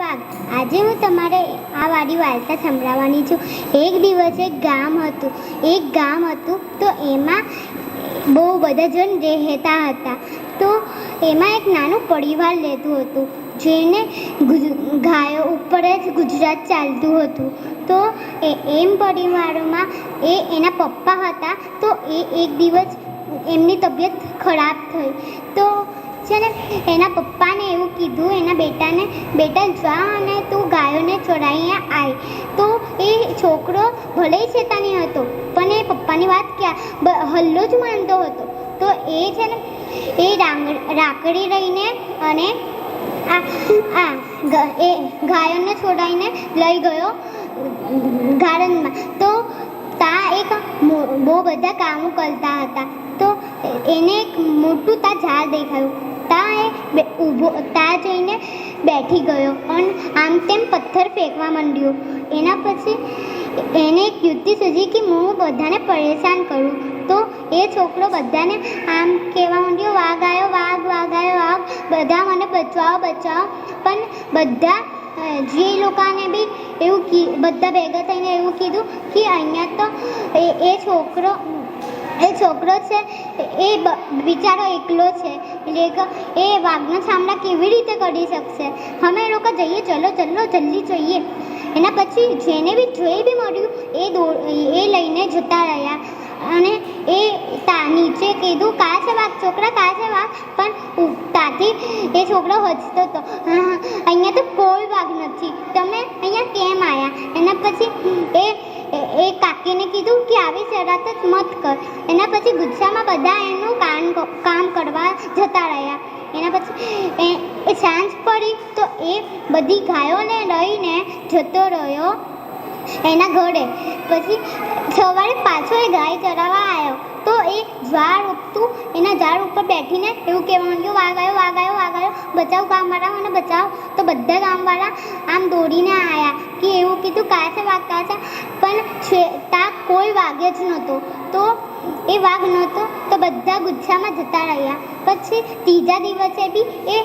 વાઘ. આજે હું તમારે આ વાળી વાર્તા સંભળાવવાની છું. એક દિવસ એક ગામ હતું તો એમાં બહુ બધા જણ રહેતા હતા. તો એમાં એક નાનું પરિવાર રહેતું હતું જેને ગાયો ઉપર જ ગુજરાત ચાલતું હતું. તો એમ પરિવારમાં એના પપ્પા હતા. તો એક દિવસ એમની તબિયત ખરાબ થઈ. તો છે ને એના પપ્પાને એવું કીધું એના બેટાને, બેટા જા અને તું ગાયોને ચરાવીને આય. તો એ છોકરો ભલે શેતાની હતો પણ એ પપ્પાની વાત ક્યાં હલ્લો જ માનતો હતો. તો એ છે ને એ રાકડી રહીને અને એ ગાયોને છોડાવીને લઈ ગયો ગાર્ડનમાં. તો ત્યાં એક બહુ બધા કામો કરતા હતા. તો એને એક મોટું ઝાડ દેખાયું. ત્યાં જઈને બેઠી ગયો અને આમ તેમ પથ્થર ફેંકવા માંડ્યો. એના પછી એને એક યુક્તિ સૂઝી કે હું બધાને પરેશાન કરું. તો એ છોકરો બધાને આમ કહેવા માંડ્યો, વાઘ આવ્યો, વાઘ, વાઘ આવ્યો, વાઘ, બધા મને બચાવો, બચાવો. પણ બધા જે લોકોને બી એવું બધા ભેગા થઈને એવું કીધું કે અહીંયા તો એ છોકરો છે એ બિચારો એકલો છે, એટલે એ વાઘનો સામનો કેવી રીતે કરી શકશે. અમે એ લોકો જઈએ, ચલો ચલો જલ્દી જઈએ. એના પછી જેને બી જોઈ બી મળ્યું એ લઈને જતા રહ્યા. અને એ નીચે કીધું, કા છે વાઘ છોકરા, કા છે વાઘ. પણ ત્યાંથી એ છોકરો હસતો હતો, અહીંયા તો કોઈ વાઘ નથી, તમે અહીંયા કેમ આવ્યા. એના પછી એ કાકીને કીધું કે આવી શરારત મત કર. એના પછી ગુસ્સામાં બધા એનું કામ કરવા જતા રહ્યા. એના પછી એ સાંજ પડી તો એ બધી ગાયોને લઈને જતો રહ્યો એના ઘરે. પછી સવારે પાછો એ ગાય ચરાવવા આવ્યો. તો એ ઝાડ ઉગતું એના ઝાડ ઉપર બેઠીને એવું કહેવા માંડ્યું, વાઘ આવ્યો, વાઘ આવ્યો, વાઘ આવ્યો, બચાવ ગામવાળા, મને બચાવ. તો બધા ગામવાળા આમ દોડીને આવ્યા કે એવું કીધું, કા છે વાઘ, કા છે. પણ ત્યાં કોઈ વાઘ જ નહોતો. તો એ વાઘ નહોતો તો બધા ગુસ્સામાં જતા રહ્યા. પછી ત્રીજા દિવસે બી એ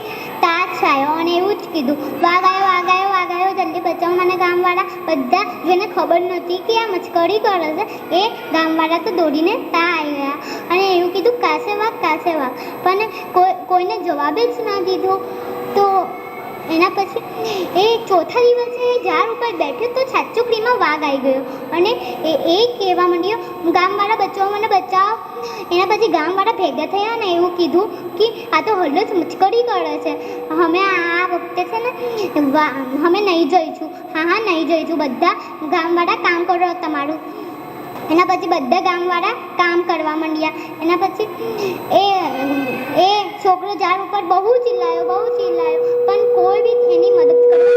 તાજ આવ્યો અને એવું જ કીધું, વાઘ આવ્યો, વાઘ આવ્યો, વાઘ આવ્યો, જલ્દી બચાવો મને ગામવાળા. બધા જેને ખબર નહોતી કે આ મસ્કરી કરે છે એ ગામવાળા તો દોડીને ત્યાં આવી ગયા અને એવું કીધું, કાશે વાઘ, કાશે વાઘ. પણ કોઈને જવાબ જ ના દીધો. તો એના પછી એ ચોથા દિવસે ઝાડ ઉપર બેઠ્યો તો સાચુકડીમાં વાઘ આવી ગયો અને એ કહેવા માંડ્યો, ગામવાળા બચાવો, મને બચાવો. એના પછી ગામવાળા ભેગા થયા અને એવું કીધું કે આ તો હલ્લો જ મચકડી કરે છે, અમે આ વખતે છે ને અમે નહીં જઈશું. હા નહીં જઈશું, બધા ગામવાળા કામ કરો તમારું. એના પછી બધા ગામવાળા કામ કરવા માંડ્યા. એના પછી એ છોકરો ઝાડ ઉપર બહુ ચિલ્લાયો, પણ કોઈ બી એની મદદ કરવા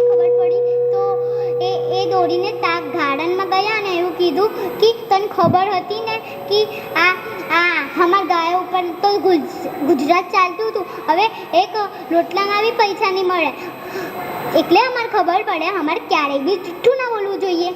ખબર પડી. તો એ દોડીને ગાર્ડનમાં ગયા અને એવું કીધું કે તને ખબર હતી ને કે આ અમારા ગાયો ઉપર તો ગુજરાત ચાલતું હતું, હવે એક રોટલામાં બી પૈસા નહીં મળે, એટલે અમારે ખબર પડે અમારે ક્યારેય બી જૂઠું ના બોલવું જોઈએ.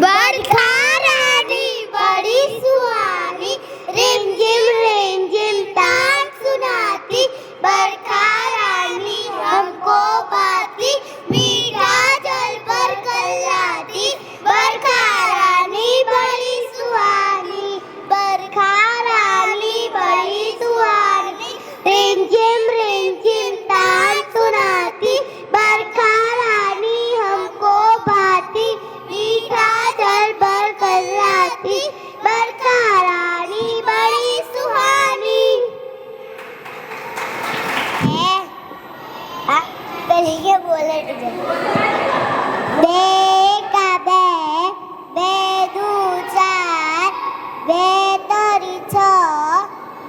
બરખા રાની બડી સુહાની, रिमझिम तान सुनाती, बरखा रानी हमको बाती, मीठा जल पर कलाती. बरखा रानी बड़ी सुहानी, बरखा रानी बड़ी सुहानी, रिमझिम तान सुनाती, बरखा रानी हमको भाती, मीठा जल पर कलाती. बरखा रानी बड़ी सुहानी. पहले के बोले का बे दू चार, बे तरी छ,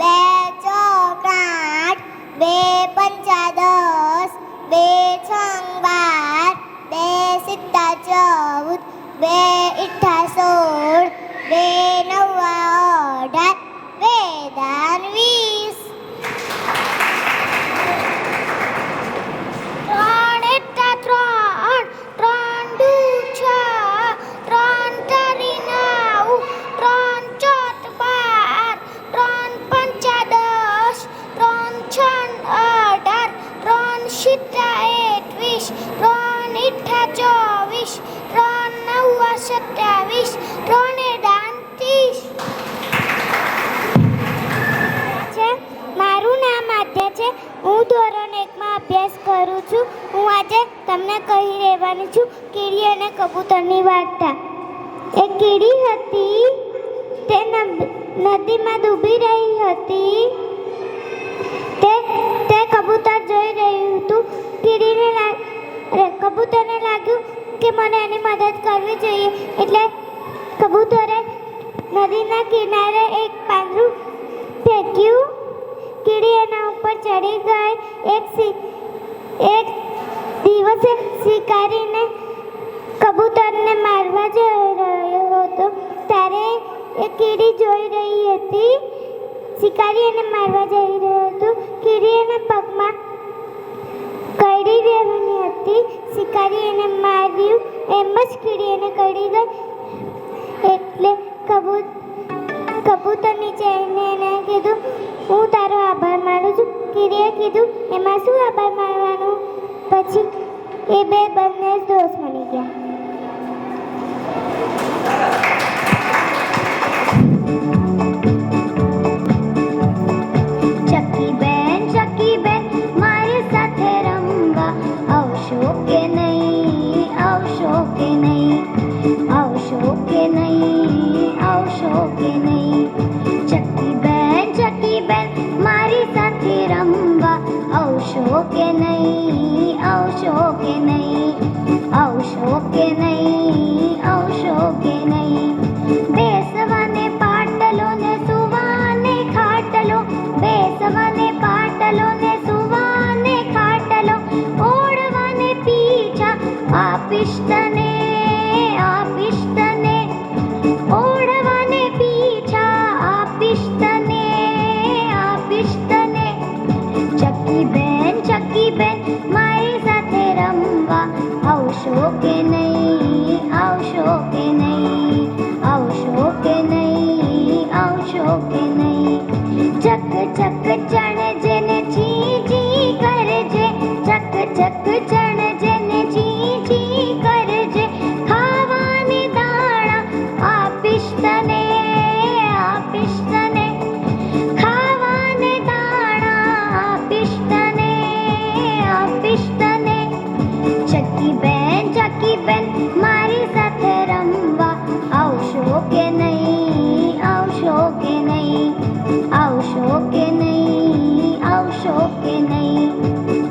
बे चौक आठ, बे पंचा दस, बे छंग 12, बे सित्ता 14, बे इठ्ठा 16, बे नव्वा 18, बे दान 20. ત્રણ એટા ત્રણ, ત્રણ દુ છ, ત્રણ તારી 9, ત્રણ ચોટ 12, 27 ત્રણે દાન 30. મારું નામ આદ્યા છે. હું ધોરણ 1માં અભ્યાસ કરું છું. હું આજે તમને કહી રહેવાની છું કીડી અને કબૂતરની વાર્તા. એક કીડી હતી, તે નદીમાં ડૂબી રહી હતી. તે કબૂતર જોઈ રહ્યું હતું. કબૂતરને લાગ્યું કે મને એની મદદ કરવી જોઈએ, એટલે કબૂતરે નદીના કિનારે એક પાંદડું ફેંક્યું. કીડી એના ઉપર ચડી ગઈ. એક દિવસે શિકારીને કબૂતરને મારવા જઈ રહ્યો હતો, ત્યારે એ કીડી જોઈ રહી હતી. શિકારી એને મારવા જઈ રહ્યો હતો. કીડી એના પગમાં કરડી રહેવાની હતી. શિકારી એને માર્યું. એમ જ કીડી એને કરડી ગઈ. એટલે કબૂતર નીચે એને કીધું, હું તારો આભાર માનું છું. કીડીએ કીધું, એમાં શું આભાર માનવાનું? પછી એ બંને દોસ્ત બની ગયા. ચકી બેન મારી સાથે રમવા આવશો કે નહીં? આવશો કે નહીં? આવશો કે નહીં? આવશો કે નહીં? ચકી બેન મારી સાથે રમવા આવશો કે નહીં? આવશો કે નહીં? આવશો કે નહીં? આવશો કે નહીં? બેસવાને પાટલો ને સુવાને ખાટલો, બેસવાને પાટલો ને સુવાને ખાટલો, ઓળવાને પીછા આપીશ તને, આપીશ તને, ઓળવાને પીછા આપીશ તને, આપીશ તને. ચકી બેન મારી સાથે રમવા આવશો કે નહીં? આવશો કે નહીં? આવશો કે નહીં? આવશો કે નહીં? ચક ચણજે ને જી જી કરજે, ચક ચણજે ને જી જી કરજે, ખાવાને દાણા આપીશ તને, આપીશ તને, ખાવાને દાણા આપીશ તને, આપીશ તને. ચકી બેન મારી સાથે રમવા આવશો કે નહીં? આવશો કે નહીં? આવશો કે નહીં? આવશો કે નહીં?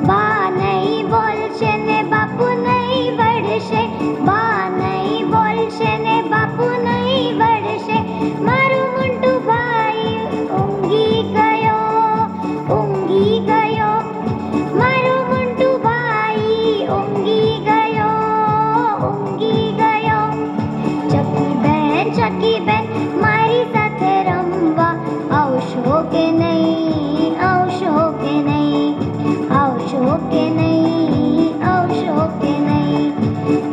બા નહીં બોલશે ને બાપુ નહીં વળશે, બા નહીં બોલશે ને બાપુ નહીં વળશે, મારું મોટું ભાઈ ઊંઘી ગયો, ઊંઘી ગયો, મારું મોટું ભાઈ ઊંઘી ગયો, ઊંઘી ગયો. ચકી બેન મારી સાથે રમવા આવશો કે નહીં? આવશો કે નહીં? આવશો કે નહીં? આવશો કે નહીં?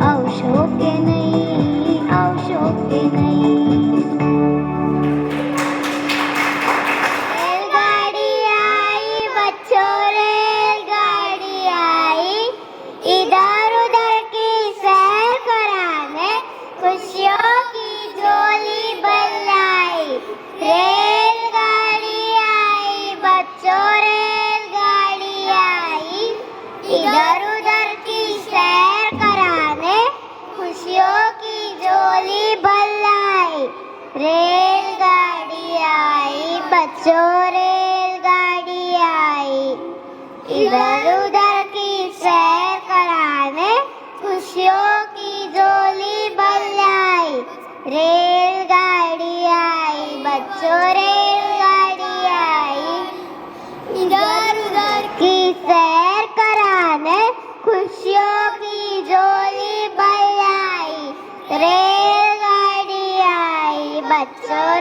આવશો કે નહીં? આવશો કે નહીં? रेलगाड़ी आई बच्चों, रेलगाड़ी आई इधर उधर की सैर कराने, खुशियों की झोली बल्लाई. रेलगाड़ी आई बच्चों, रेलगाड़ी आई इधर उधर की सैर कराने, खुशियों की झोली भलाई. रेलगाड़ी आई बच्चों, रेलगाड़ी आई इधर उधर की सैर कराने, खुशियों की झोली भलाई. रेलगाड़ी आई बच्चों, रेलगाड़ी आई इधर उधर की सैर कराने, खुशियों की झोली भलाई. रेलगाड़ी आई बच्चों,